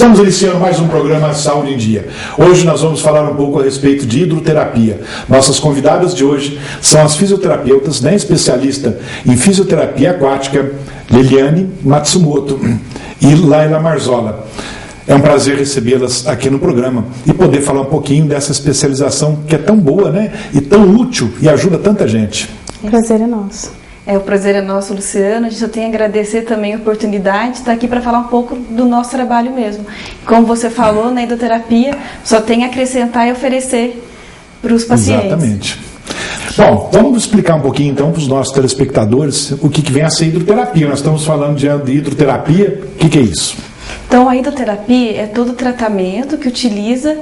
Estamos iniciando mais um programa Saúde em Dia. Hoje nós vamos falar um pouco a respeito de hidroterapia. Nossas convidadas de hoje são as fisioterapeutas, especialista em fisioterapia aquática, Liliane Matsumoto e Laila Marzola. É um prazer recebê-las aqui no programa e poder falar um pouquinho dessa especialização que é tão boa, e tão útil e ajuda tanta gente. O prazer é nosso. O prazer é nosso, Luciano. A gente só tem a agradecer também a oportunidade de estar aqui para falar um pouco do nosso trabalho mesmo. Como você falou, na hidroterapia só tem a acrescentar e oferecer para os pacientes. Exatamente. Bom, vamos explicar um pouquinho então para os nossos telespectadores o que vem a ser hidroterapia. Nós estamos falando de hidroterapia, o que é isso? Então, a hidroterapia é todo tratamento que utiliza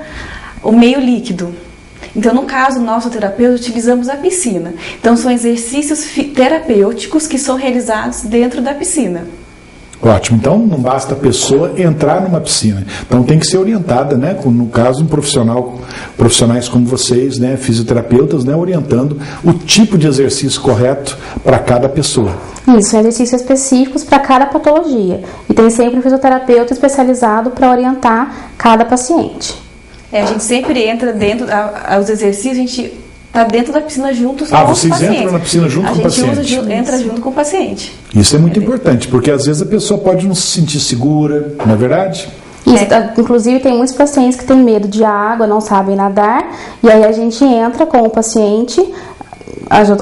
o meio líquido. Então, no caso, nosso terapeuta, utilizamos a piscina. Então, são exercícios terapêuticos que são realizados dentro da piscina. Ótimo. Então, não basta a pessoa entrar numa piscina. Então, tem que ser orientada, no caso, profissionais como vocês, fisioterapeutas, orientando o tipo de exercício correto para cada pessoa. Isso, exercícios específicos para cada patologia. E tem sempre um fisioterapeuta especializado para orientar cada paciente. A gente sempre entra dentro, os exercícios, a gente está dentro da piscina junto com os pacientes. Vocês entram na piscina junto com o paciente? A gente entra junto com o paciente. Isso é muito importante, porque às vezes a pessoa pode não se sentir segura, não é verdade? Isso, inclusive tem muitos pacientes que têm medo de água, não sabem nadar, e aí a gente entra com o paciente,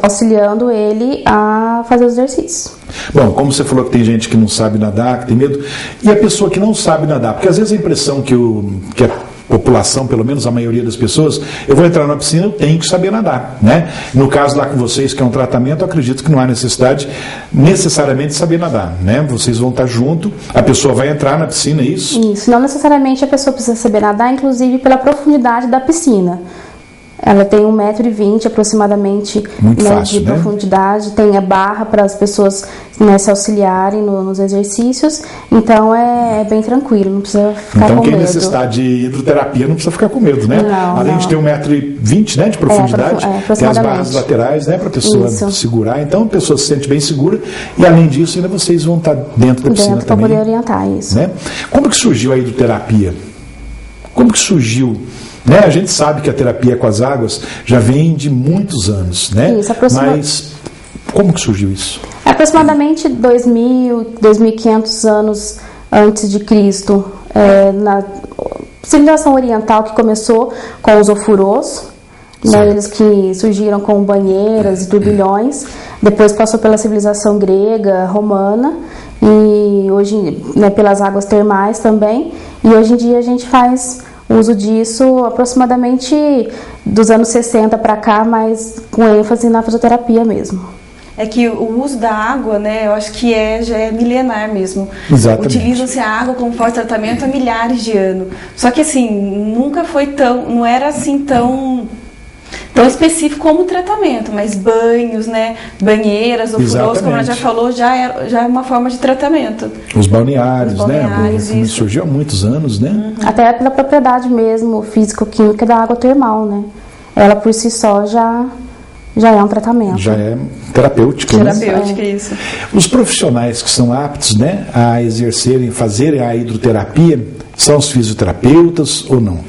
auxiliando ele a fazer os exercícios. Bom, como você falou que tem gente que não sabe nadar, que tem medo, e a pessoa que não sabe nadar, porque às vezes a impressão que a população, pelo menos a maioria das pessoas, eu vou entrar na piscina, eu tenho que saber nadar, No caso lá com vocês, que é um tratamento, eu acredito que não há necessidade necessariamente de saber nadar, Vocês vão estar junto, a pessoa vai entrar na piscina, é isso? Isso, não necessariamente a pessoa precisa saber nadar, inclusive pela profundidade da piscina. Ela tem 1,20 m aproximadamente de profundidade, tem a barra para as pessoas se auxiliarem nos exercícios, então é bem tranquilo, não precisa ficar com medo. Então quem necessitar de hidroterapia não precisa ficar com medo, Não, além de ter 1,20 m de profundidade, tem as barras laterais, para a pessoa segurar, então a pessoa se sente bem segura e além disso ainda vocês vão estar dentro da piscina também. Para poder orientar isso. Como que surgiu a hidroterapia? Como que surgiu? A gente sabe que a terapia com as águas já vem de muitos anos, Isso, mas como que surgiu isso? Aproximadamente 2.500 anos antes de Cristo, na civilização oriental que começou com os ofurôs, eles que surgiram com banheiras e turbilhões, depois passou pela civilização grega, romana, e hoje pelas águas termais também, e hoje em dia a gente faz uso disso aproximadamente dos anos 60 para cá, mas com ênfase na fisioterapia mesmo. É que o uso da água, eu acho que já é milenar mesmo. Exatamente. Utiliza-se a água como forte tratamento há milhares de anos. Só que assim, nunca foi não era assim tão específico como tratamento, mas banhos, banheiras, ofurôs, como ela já falou, já é uma forma de tratamento. Os balneários, isso surgiu há muitos anos, Até pela propriedade mesmo físico-química da água termal, Ela por si só já é um tratamento. Já é terapêutica, Terapêutica, isso. Os profissionais que são aptos, a fazerem a hidroterapia, são os fisioterapeutas ou não?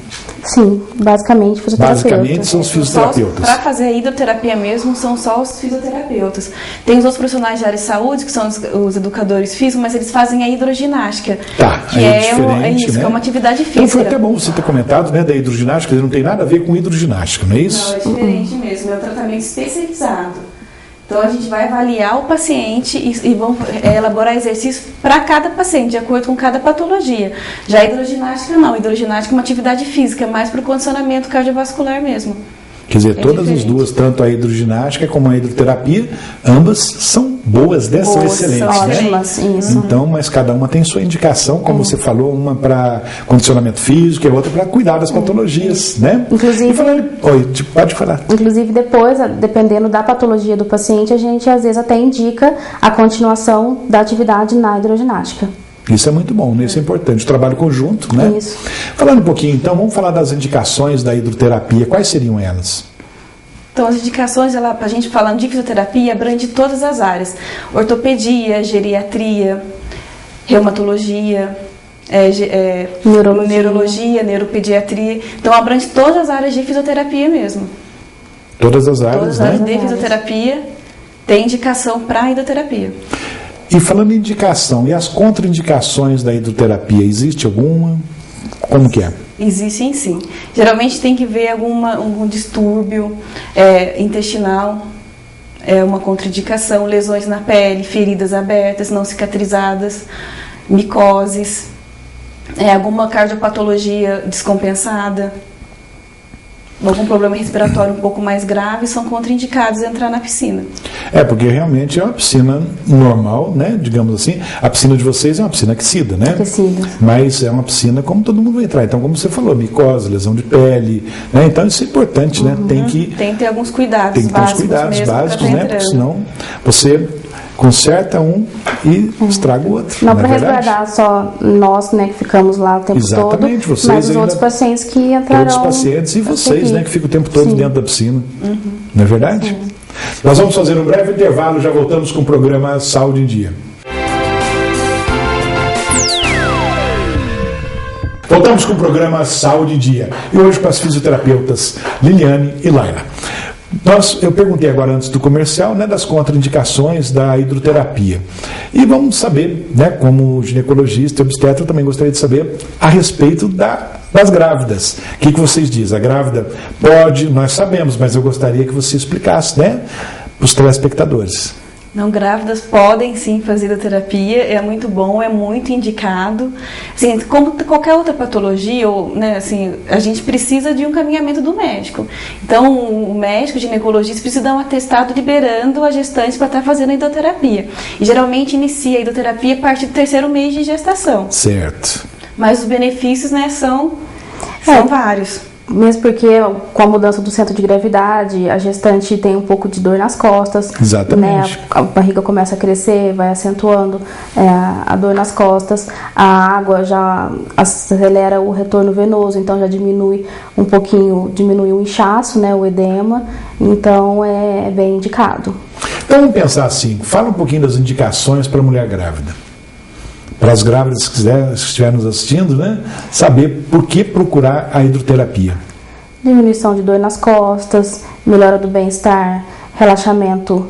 Sim, basicamente fisioterapeutas. Basicamente são os fisioterapeutas. Para fazer a hidroterapia mesmo, são só os fisioterapeutas. Tem os outros profissionais de área de saúde, que são os educadores físicos, mas eles fazem a hidroginástica. Que é que é uma atividade física. Então foi até bom você ter comentado, da hidroginástica, não tem nada a ver com hidroginástica, não é isso? Não, é diferente mesmo, é um tratamento especializado. Então, a gente vai avaliar o paciente e vão elaborar exercícios para cada paciente, de acordo com cada patologia. Já a hidroginástica não. A hidroginástica é uma atividade física, mais para o condicionamento cardiovascular mesmo. Quer dizer, todas as duas, tanto a hidroginástica como a hidroterapia, ambas são boas, são excelentes, ótimas, isso. Então, mas cada uma tem sua indicação, como você falou, uma para condicionamento físico e a outra para cuidar das patologias, Inclusive, pode falar. Inclusive, depois, dependendo da patologia do paciente, a gente às vezes até indica a continuação da atividade na hidroginástica. Isso é muito bom, isso é importante, o trabalho conjunto, Isso. Falando um pouquinho, então, vamos falar das indicações da hidroterapia. Quais seriam elas? Então, as indicações, a gente falando de fisioterapia, abrange todas as áreas. Ortopedia, geriatria, reumatologia, neurologia, neuropediatria. Então abrange todas as áreas de fisioterapia mesmo. Todas as áreas, todas as áreas de fisioterapia tem indicação para hidroterapia. E falando em indicação, e as contraindicações da hidroterapia, existe alguma? Como que é? Existem sim. Geralmente tem que ver algum distúrbio intestinal, uma contraindicação, lesões na pele, feridas abertas, não cicatrizadas, micoses, alguma cardiopatologia descompensada, algum problema respiratório um pouco mais grave, são contraindicados a entrar na piscina. Porque realmente é uma piscina normal, né? Digamos assim. A piscina de vocês é uma piscina aquecida, né? Aquecida. Mas é uma piscina como todo mundo vai entrar. Então, como você falou, micose, lesão de pele, né? Então isso é importante, né? Tem que ter alguns cuidados tem que ter básicos, uns cuidados básicos, né? Porque senão você conserta um e estraga o outro. Não para resguardar só nós, né, que ficamos lá o tempo Exatamente, todo, vocês mas os outros pacientes que entrarão. Outros pacientes e vocês, né, que ficam o tempo todo dentro da piscina. Não é verdade? Nós vamos fazer um breve intervalo, já voltamos com o programa Saúde em Dia. Voltamos com o programa Saúde em Dia. E hoje com as fisioterapeutas Liliane e Laila. Eu perguntei agora antes do comercial, né, das contraindicações da hidroterapia. E vamos saber, né, como ginecologista e obstetra, eu também gostaria de saber a respeito das grávidas. O que vocês dizem? A grávida pode, nós sabemos, mas eu gostaria que você explicasse, né, para os telespectadores. Não, grávidas podem sim fazer hidroterapia, é muito bom, é muito indicado. Assim, como qualquer outra patologia, ou, né, assim, a gente precisa de um caminhamento do médico. Então, o médico, o ginecologista, precisa dar um atestado liberando a gestante para estar fazendo a hidroterapia. E geralmente inicia a hidroterapia a partir do 3º mês de gestação. Certo. Mas os benefícios, né, são vários. Mesmo porque com a mudança do centro de gravidade, a gestante tem um pouco de dor nas costas. Exatamente. Né? A barriga começa a crescer, vai acentuando a dor nas costas. A água já acelera o retorno venoso, então já diminui um pouquinho, diminui o inchaço, né, o edema. Então é bem indicado. Então vamos pensar assim, fala um pouquinho das indicações para a mulher grávida. Para as grávidas que estiverem nos assistindo, né, saber por que procurar a hidroterapia. Diminuição de dor nas costas, melhora do bem-estar, relaxamento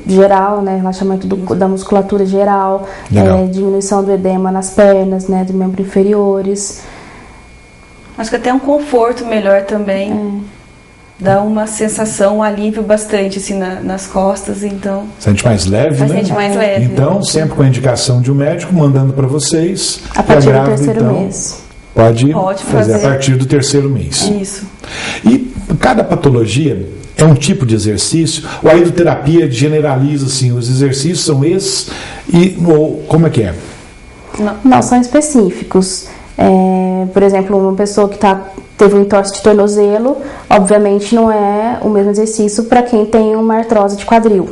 geral, né, relaxamento da musculatura geral, diminuição do edema nas pernas, né, dos membros inferiores. Acho que até um conforto melhor também. Dá uma sensação, um alívio bastante assim, nas costas, então... Sente mais leve, né? Sente mais leve. Então, sempre com a indicação de um médico, mandando para vocês. A partir do 3º mês. Pode fazer a partir do 3º mês. Isso. E cada patologia é um tipo de exercício, ou a hidroterapia generaliza, assim, os exercícios são esses, como é que é? Não, são específicos. Por exemplo, uma pessoa que teve um entorse de tornozelo, obviamente não é o mesmo exercício para quem tem uma artrose de quadril.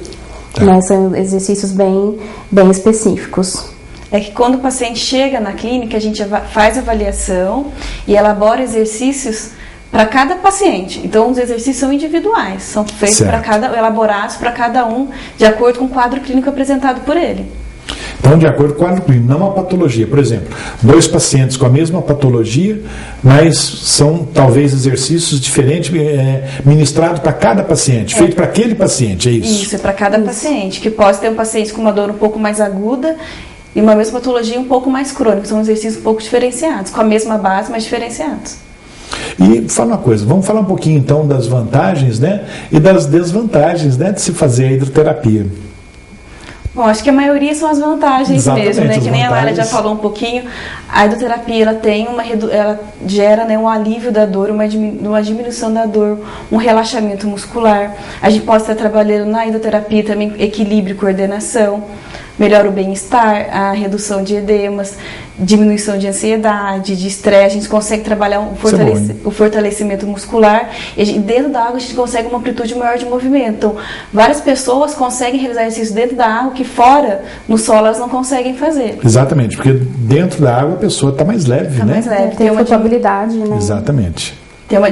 Né? São exercícios bem específicos. É que quando o paciente chega na clínica, a gente faz avaliação e elabora exercícios para cada paciente. Então, os exercícios são individuais, são feitos elaborados para cada um, de acordo com o quadro clínico apresentado por ele. Então, de acordo com o quadro clínico, não a patologia. Por exemplo, 2 pacientes com a mesma patologia, mas são talvez exercícios diferentes ministrados para cada paciente, feito para aquele paciente, é isso? Isso, é para cada paciente, que pode ter um paciente com uma dor um pouco mais aguda e uma mesma patologia um pouco mais crônica. São exercícios um pouco diferenciados, com a mesma base, mas diferenciados. E fala uma coisa, vamos falar um pouquinho então das vantagens, né, e das desvantagens, né, de se fazer a hidroterapia. Bom, acho que a maioria são as vantagens. Exatamente, mesmo, né? Que nem a Laila já falou um pouquinho. A hidroterapia, ela gera, né, um alívio da dor, uma diminuição da dor, um relaxamento muscular. A gente pode estar trabalhando na hidroterapia também equilíbrio e coordenação, melhora o bem-estar, a redução de edemas, diminuição de ansiedade, de estresse. A gente consegue trabalhar o fortalecimento muscular e dentro da água a gente consegue uma amplitude maior de movimento. Então, várias pessoas conseguem realizar exercício dentro da água que fora, no solo, elas não conseguem fazer. Exatamente, porque dentro da água a pessoa está mais leve, né? Mais leve, tem uma flutuabilidade, né? Exatamente.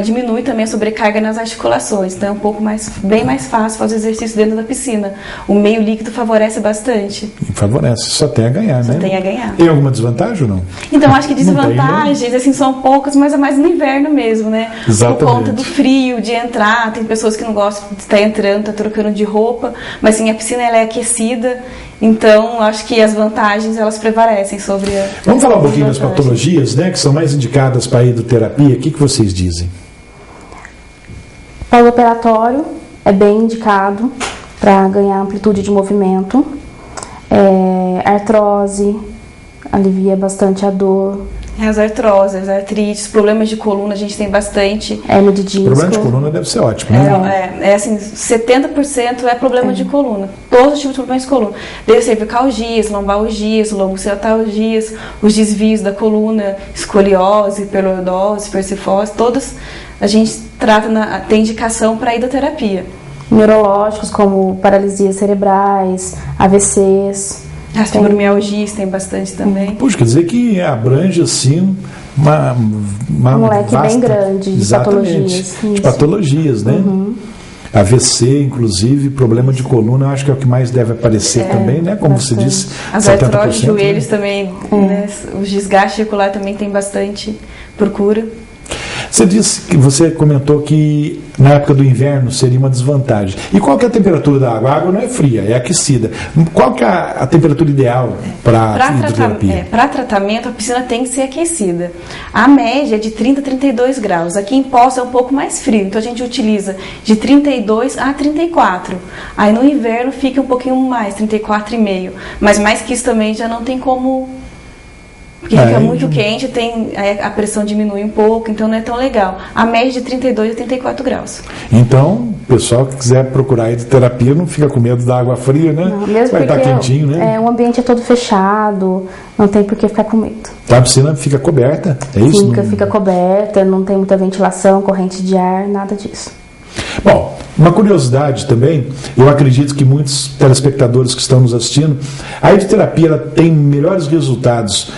Diminui também a sobrecarga nas articulações, então é bem mais fácil fazer exercício dentro da piscina. O meio líquido favorece bastante. Favorece, só tem a ganhar, né? Só tem a ganhar. Tem alguma desvantagem ou não? Então, acho que desvantagens, desvantagens, assim, são poucas, mas é mais no inverno mesmo, né? Exatamente. Por conta do frio, de entrar, tem pessoas que não gostam de estar entrando, estar trocando de roupa, mas sim, a piscina ela é aquecida, então acho que as vantagens, elas prevalecem sobre Vamos falar um pouquinho das patologias, né, que são mais indicadas para a hidroterapia. O que vocês dizem? Pós-operatório é bem indicado para ganhar amplitude de movimento. Artrose, alivia bastante a dor. As artroses, artrites, problemas de coluna, a gente tem bastante. Hernia de disco. Problema de coluna deve ser ótimo, né? Assim, 70% é problema de coluna. Todos os tipos de problemas de coluna. Desde cervicalgias, lombalgias, lombocetalgias, os desvios da coluna, escoliose, hiperlordose, persifose, todos a gente trata, tem indicação para hidroterapia. Neurológicos como paralisias cerebrais, AVCs. As fibromialgias tem bastante também. Puxa, quer dizer que abrange assim um leque bem grande de patologias. De patologias, né? AVC, inclusive, problema de coluna, eu acho que é o que mais deve aparecer também, né? Como você disse, as artroses, joelhos também, né? Os desgastes circular também tem bastante procura. Você comentou que na época do inverno seria uma desvantagem. E qual que é a temperatura da água? A água não é fria, é aquecida. Qual que é a temperatura ideal para hidroterapia? Para tratamento, a piscina tem que ser aquecida. A média é de 30 a 32 graus. Aqui em Poços é um pouco mais frio, então a gente utiliza de 32 a 34. Aí no inverno fica um pouquinho mais, 34,5. Mas mais que isso também já não tem como... Porque fica muito quente, a pressão diminui um pouco, então não é tão legal. A média de 32 a 34 graus. Então, o pessoal que quiser procurar hidroterapia não fica com medo da água fria, né? Não, mesmo vai estar quentinho, né? O ambiente é todo fechado, não tem por que ficar com medo. A piscina fica coberta, é isso? Fica coberta, não tem muita ventilação, corrente de ar, nada disso. Bom, uma curiosidade também, eu acredito que muitos telespectadores que estão nos assistindo, a hidroterapia ela tem melhores resultados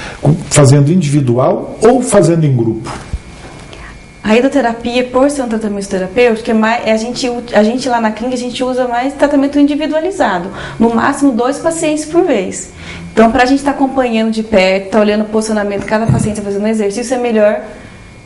fazendo individual ou fazendo em grupo? A hidroterapia, por ser um tratamento terapêutico, a gente lá na clínica a gente usa mais tratamento individualizado, no máximo 2 pacientes por vez. Então, para a gente estar acompanhando de perto, estar olhando o posicionamento de cada paciente fazendo um exercício, é melhor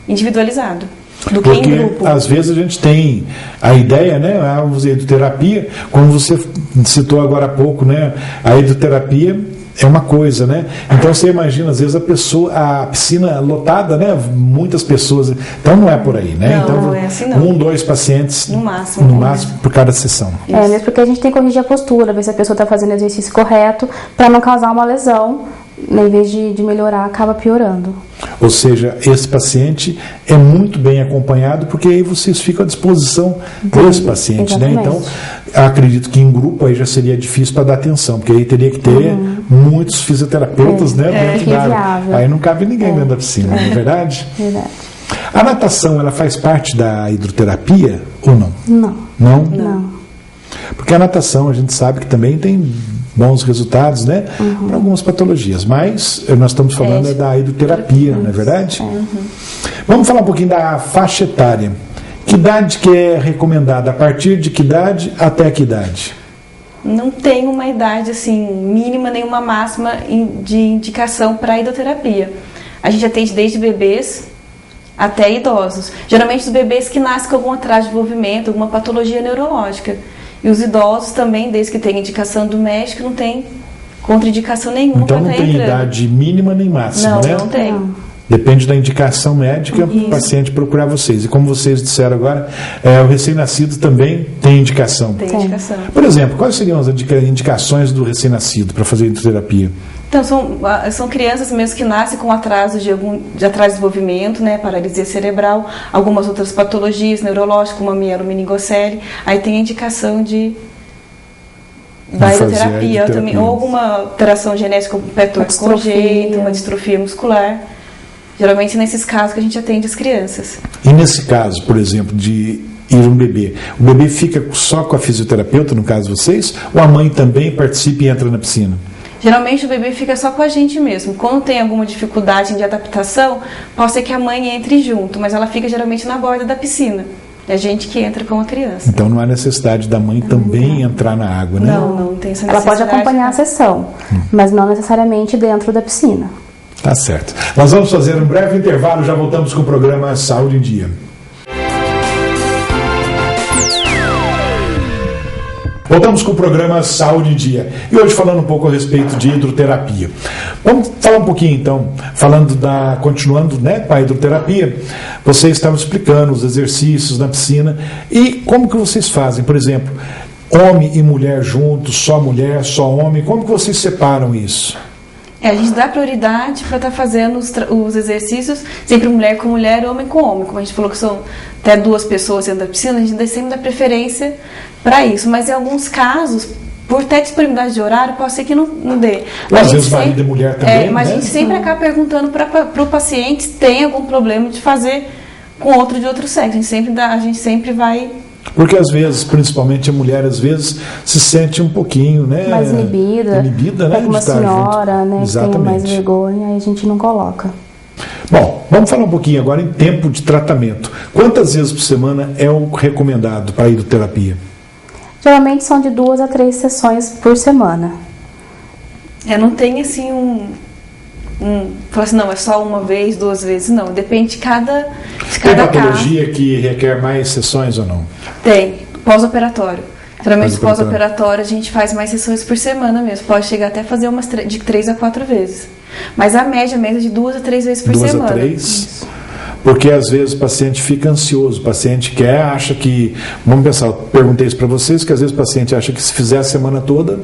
individualizado. Do que em grupo. Às vezes a gente tem a ideia, né? A hidroterapia, como você citou agora há pouco, né? A hidroterapia é uma coisa, né? Então você imagina, às vezes a piscina lotada, né? Muitas pessoas. Então não é por aí, né? Não, então, não é assim não. 2 pacientes no máximo por cada sessão. Mesmo porque a gente tem que corrigir a postura, ver se a pessoa está fazendo o exercício correto, para não causar uma lesão. Em vez de melhorar, acaba piorando. Ou seja, esse paciente é muito bem acompanhado, porque aí vocês ficam à disposição desse paciente, né? Então, acredito que em grupo aí já seria difícil para dar atenção, porque aí teria que ter muitos fisioterapeutas, né, dentro da água. Aí não cabe ninguém dentro da piscina, não é verdade? Verdade. A natação, ela faz parte da hidroterapia ou não? Não. Porque a natação, a gente sabe que também tem bons resultados, né? Para algumas patologias, mas nós estamos falando da hidroterapia, não é verdade? Vamos falar um pouquinho da faixa etária. Que idade que é recomendada? A partir de que idade até que idade? Não tem uma idade assim mínima nem uma máxima de indicação para a hidroterapia. A gente atende desde bebês até idosos. Geralmente os bebês que nascem com algum atraso de desenvolvimento, alguma patologia neurológica. E os idosos também, desde que tem indicação do médico, não tem contraindicação nenhuma. Então não tem idade mínima nem máxima, né? Não tem. Depende da indicação médica, o paciente procurar vocês. E como vocês disseram agora, o recém-nascido também tem indicação. Tem indicação. Por exemplo, quais seriam as indicações do recém-nascido para fazer hidroterapia? Então, são crianças mesmo que nascem com atraso de atraso de desenvolvimento, né, paralisia cerebral, algumas outras patologias neurológicas, como a mielomeningocele. Aí tem a indicação da hidroterapia também, ou alguma alteração genética, como pé torto congênito, uma distrofia muscular. Geralmente nesses casos que a gente atende as crianças. E nesse caso, por exemplo, de ir um bebê, o bebê fica só com a fisioterapeuta, no caso de vocês, ou a mãe também participa e entra na piscina? Geralmente o bebê fica só com a gente mesmo. Quando tem alguma dificuldade de adaptação, pode ser que a mãe entre junto, mas ela fica geralmente na borda da piscina. É a gente que entra com a criança. Então não há necessidade da mãe também entrar na água, né? Não tem essa necessidade. Ela pode acompanhar a sessão, mas não necessariamente dentro da piscina. Tá certo. Nós vamos fazer um breve intervalo, já voltamos com o programa Saúde em Dia. Voltamos com o programa Saúde em Dia. E hoje falando um pouco a respeito de hidroterapia. Vamos falar um pouquinho então, continuando, né, com a hidroterapia, vocês estavam explicando os exercícios na piscina e como que vocês fazem, por exemplo, homem e mulher juntos, só mulher, só homem, como que vocês separam isso? A gente dá prioridade para estar fazendo os exercícios, sempre mulher com mulher, homem com homem. Como a gente falou que são até 2 pessoas dentro da piscina, a gente sempre dá preferência para isso. Mas em alguns casos, por ter disponibilidade de horário, pode ser que não dê. Às vezes marido e mulher também, mas né? a gente sempre acaba perguntando para o paciente se tem algum problema de fazer com outro de outro sexo. A gente sempre vai... Porque às vezes, principalmente a mulher, às vezes se sente um pouquinho, né? Mais inibida, né? Pega uma senhora, né, que tenha mais vergonha, aí a gente não coloca. Bom, vamos falar um pouquinho agora em tempo de tratamento. Quantas vezes por semana é o recomendado para a hidroterapia? Geralmente são de 2 a 3 sessões por semana. Não tem assim falar assim, não, é só 1 vez, 2 vezes, não. Depende de cada Tem patologia que requer mais sessões ou não? Tem, pós-operatório. Geralmente pós-operatório a gente faz mais sessões por semana mesmo. Pode chegar até a fazer de 3 a 4 vezes. Mas a média é de 2 a 3 vezes por semana. 2 a 3? Isso. Porque às vezes o paciente fica ansioso, o paciente acha que... Vamos pensar, eu perguntei isso para vocês, que às vezes o paciente acha que se fizer a semana toda...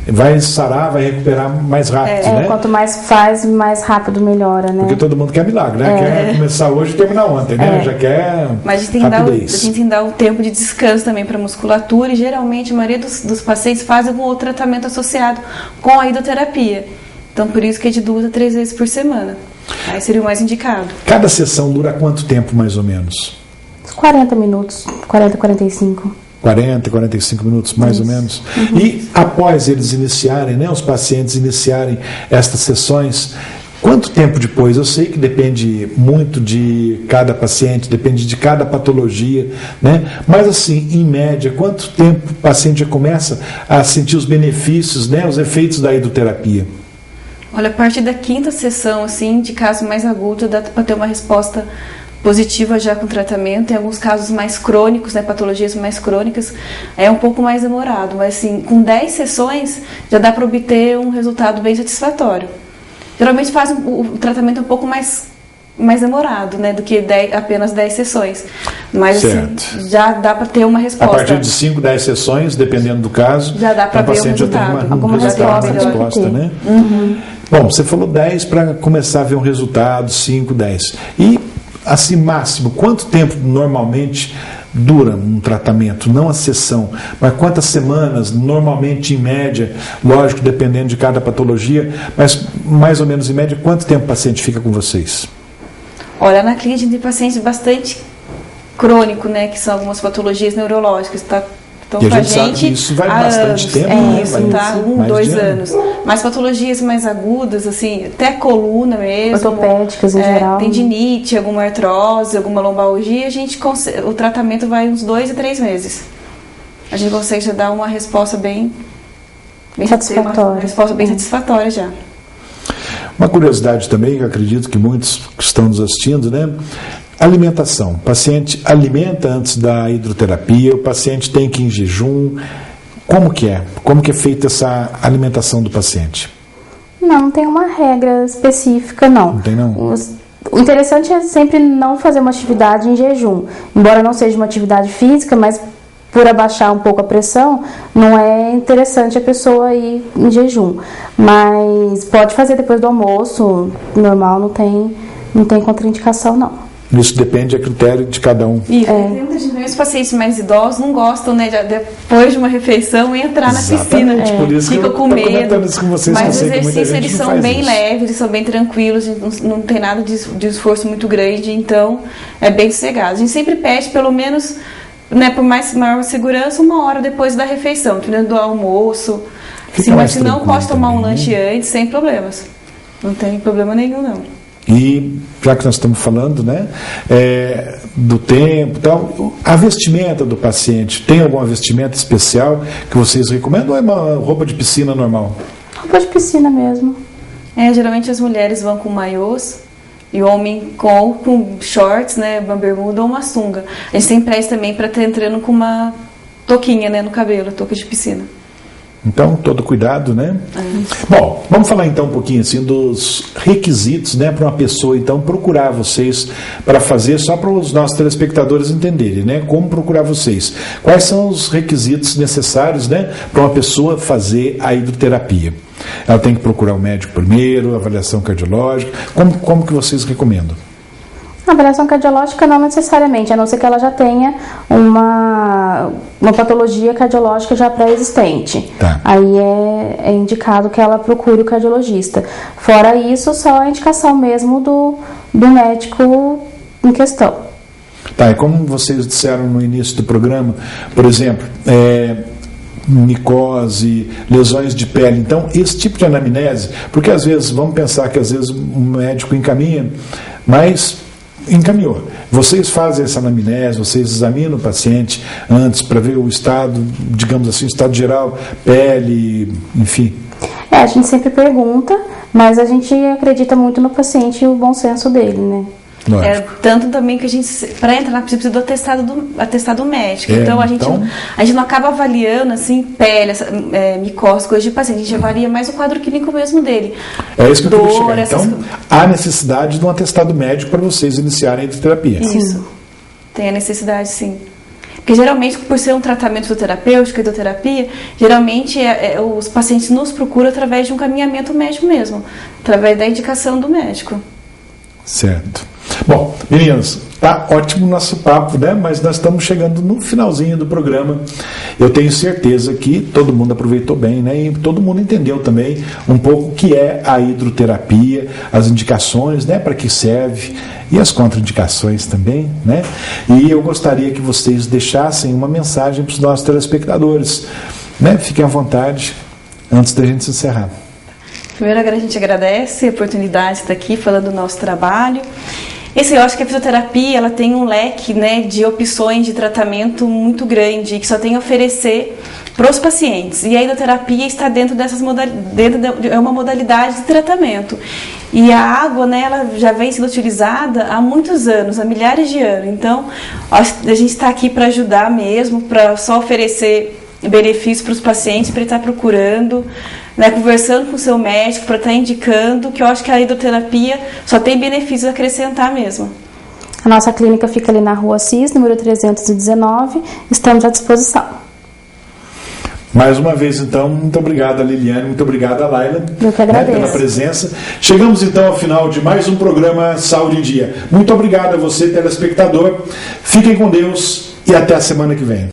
vai sarar, vai recuperar mais rápido, né? Quanto mais faz, mais rápido melhora, né? Porque todo mundo quer milagre, né? Quer começar hoje e terminar ontem, né? Já quer Mas a gente tem que dar um tempo de descanso também para a musculatura e geralmente a maioria dos pacientes faz algum outro tratamento associado com a hidroterapia. Então por isso que é de 2 a 3 vezes por semana. Aí seria o mais indicado. Cada sessão dura quanto tempo mais ou menos? 40 minutos, 40, 45. 40, 45 minutos, mais ou menos. Uhum. E após eles iniciarem, né, os pacientes iniciarem estas sessões, quanto tempo depois? Eu sei que depende muito de cada paciente, depende de cada patologia, né? Mas assim, em média, quanto tempo o paciente já começa a sentir os benefícios, né, os efeitos da hidroterapia? Olha, a partir da 5ª sessão, assim, de caso mais agudo, dá para ter uma resposta positiva já com o tratamento. Em alguns casos mais crônicos, né, patologias mais crônicas, é um pouco mais demorado, mas assim, com 10 sessões já dá para obter um resultado bem satisfatório. Geralmente faz o tratamento um pouco mais demorado, né, do que apenas 10 sessões, mas assim, já dá para ter uma resposta. A partir de 5, 10 sessões, dependendo do caso, já dá para ver o paciente já tem uma resposta, né? Uhum. Bom, você falou 10 para começar a ver um resultado, 5, 10. E assim, máximo, quanto tempo normalmente dura um tratamento? Não a sessão, mas quantas semanas, normalmente em média, lógico, dependendo de cada patologia, mas mais ou menos em média, quanto tempo o paciente fica com vocês? Olha, na clínica a gente tem paciente bastante crônico, né, que são algumas patologias neurológicas, tá? Então, e a gente sabe que isso vai bastante tempo, né? Isso, tá? 1, 2 anos. Mas patologias mais agudas, assim, até coluna mesmo. Ortopédicas em geral. Tendinite, alguma artrose, alguma lombalgia, o tratamento vai uns 2 a 3 meses. A gente consegue já dar uma resposta bem satisfatória. Uma resposta bem satisfatória já. Uma curiosidade também, que eu acredito que muitos que estão nos assistindo, né? Alimentação. O paciente alimenta antes da hidroterapia, o paciente tem que ir em jejum. Como que é? Como que é feita essa alimentação do paciente? Não tem uma regra específica, não. Não tem, não? O interessante é sempre não fazer uma atividade em jejum. Embora não seja uma atividade física, mas por abaixar um pouco a pressão, não é interessante a pessoa ir em jejum. Mas pode fazer depois do almoço, normal, não tem contraindicação, não. Isso depende a critério de cada um. Isso. Tem muita gente, os pacientes mais idosos não gostam, né, depois de uma refeição, entrar na piscina. Por isso fica com medo. Isso com vocês, mas os exercícios eles são bem leves, eles são bem tranquilos, não tem nada de esforço muito grande, então é bem sossegado. A gente sempre pede pelo menos, né, por maior segurança, 1 hora depois da refeição, dependendo do almoço. Sim, mas se não pode tomar um lanche antes, sem problemas. Não tem problema nenhum, não. E já que nós estamos falando, né, do tempo, tal, a vestimenta do paciente, tem alguma vestimenta especial que vocês recomendam ou é uma roupa de piscina normal? Roupa de piscina mesmo. Geralmente as mulheres vão com maiôs e o homem com shorts, né, uma bermuda ou uma sunga. A gente tem pressa também para estar entrando com uma touquinha, né, no cabelo, touca de piscina. Então, todo cuidado, né? Bom, vamos falar então um pouquinho assim dos requisitos, né, para uma pessoa então procurar vocês para fazer, só para os nossos telespectadores entenderem, né, como procurar vocês. Quais são os requisitos necessários, né, para uma pessoa fazer a hidroterapia? Ela tem que procurar o médico primeiro, avaliação cardiológica. Como que vocês recomendam? A avaliação cardiológica não necessariamente, a não ser que ela já tenha uma patologia cardiológica já pré-existente. Tá. Aí é indicado que ela procure o cardiologista. Fora isso, só a indicação mesmo do médico em questão. Tá, e como vocês disseram no início do programa, por exemplo, micose, lesões de pele. Então, esse tipo de anamnese, porque às vezes, vamos pensar que às vezes o médico encaminha, mas encaminhou. Vocês fazem essa anamnese, vocês examinam o paciente antes para ver o estado, digamos assim, o estado geral, pele, enfim. A gente sempre pergunta, mas a gente acredita muito no paciente e o bom senso dele, né? Tanto também que a gente, para entrar, precisa do atestado médico. Então, a gente não acaba avaliando assim, pele, micose, coisa de paciente. A gente avalia mais o quadro clínico mesmo dele. É isso que eu queria chegar. Então, há necessidade de um atestado médico para vocês iniciarem a hidroterapia. Isso. Tem a necessidade, sim. Porque geralmente, por ser um tratamento fisioterapêutico, hidroterapia, geralmente os pacientes nos procuram através de um encaminhamento médico mesmo, através da indicação do médico. Certo. Bom, meninas, tá ótimo o nosso papo, né? Mas nós estamos chegando no finalzinho do programa. Eu tenho certeza que todo mundo aproveitou bem, né? E todo mundo entendeu também um pouco o que é a hidroterapia, as indicações, né? Para que serve e as contraindicações também, né? E eu gostaria que vocês deixassem uma mensagem para os nossos telespectadores, né? Fiquem à vontade antes da gente se encerrar. Primeiro, a gente agradece a oportunidade de estar aqui falando do nosso trabalho. Eu acho que a fisioterapia ela tem um leque, né, de opções de tratamento muito grande que só tem a oferecer para os pacientes. E a hidroterapia está dentro dessas é uma modalidade de tratamento. E a água, né, ela já vem sendo utilizada há muitos anos, há milhares de anos. Então, a gente está aqui para ajudar mesmo, para só oferecer benefícios para os pacientes, para ele estar procurando, né, conversando com o seu médico, para estar indicando, que eu acho que a hidroterapia só tem benefícios a acrescentar mesmo. A nossa clínica fica ali na Rua Assis, número 319, estamos à disposição. Mais uma vez, então, muito obrigado, Liliane, muito obrigado, Laila, eu que agradeço, pela presença. Chegamos, então, ao final de mais um programa Saúde em Dia. Muito obrigado a você, telespectador. Fiquem com Deus e até a semana que vem.